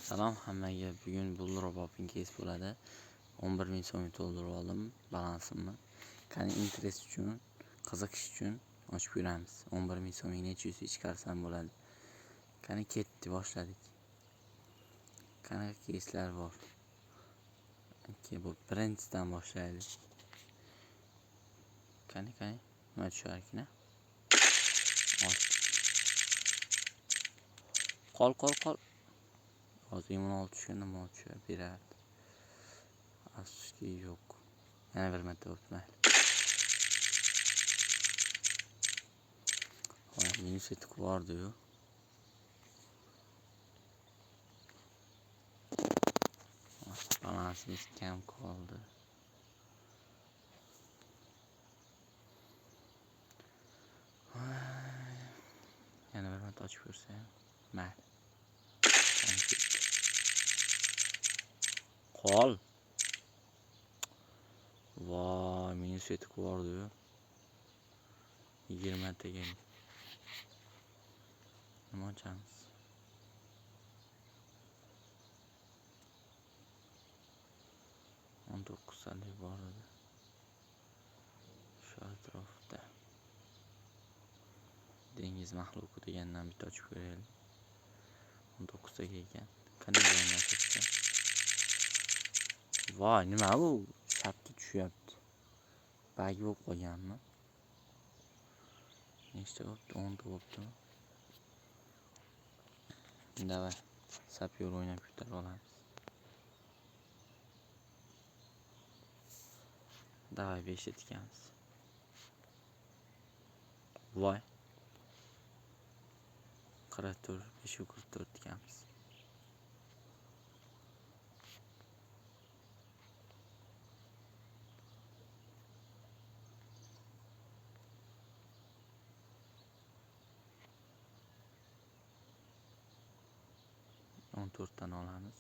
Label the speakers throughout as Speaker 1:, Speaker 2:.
Speaker 1: Salom hammaga. Bugun bu roboping kes bo'ladi. 11.000 so'm to'ldirib oldim balansimni. Qani interest uchun, qiziqish uchun ochib ko'ramiz. 11.000 so'mning necha yuz chiqarsam bo'ladi. Qani ketdi, boshladik. Qanaqa keslar bor? Bu birinchidan boshlaylik. Qani nima tusharkina? Qol. Hozir 16 tushganda nima tushar beradi. Afsuski yo'q. Yana bir marta o'tmaydi. Xo'p, minus etib bordi-yu. Balansimiz kam qoldi. Yana bir marta ochib ko'rsam. Mayli. Qol. Voy, minus etib bordi-yu. 20 taga. Nima ochamiz? On 9 salik bor edi. Shu atrofda. Dengiz maxluqi degandan bitta ochib ko'raylik. 19 taga ekan. Qanday bo'lmoqchi? Voy, nima bu? Chapga tushyapti. Bag bo'lib qolganmi? Nechta bo'pti? 10 ta bo'ptimi? Davay, sapyor o'ynab ko'tarib olamiz. Davay 5 ta tikamiz. Voy. 44, 544 tikamiz. On 4 tani olamiz.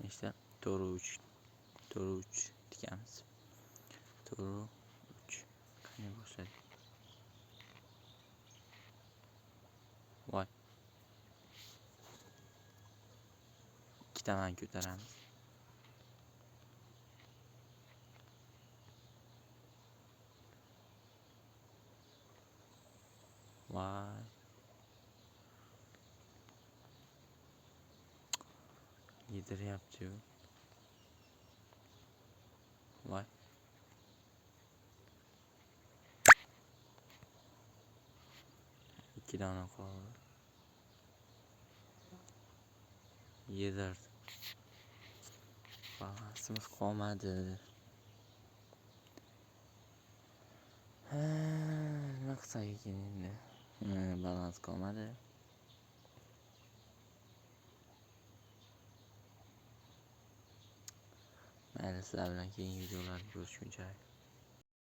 Speaker 1: Nechta? 4 3 tikamiz. 4 3. Qani boshladik. Voy. 2 tadan ko'taramiz. Voy. Yediryapti-yu. Voy. 2 dona qoldi. Yedirdi. Balansimiz qolmadi. Nima qilsak ekan endi? Balans qolmadi. Mayli, sizlar bilan keyingi videolarni ko'rishguncha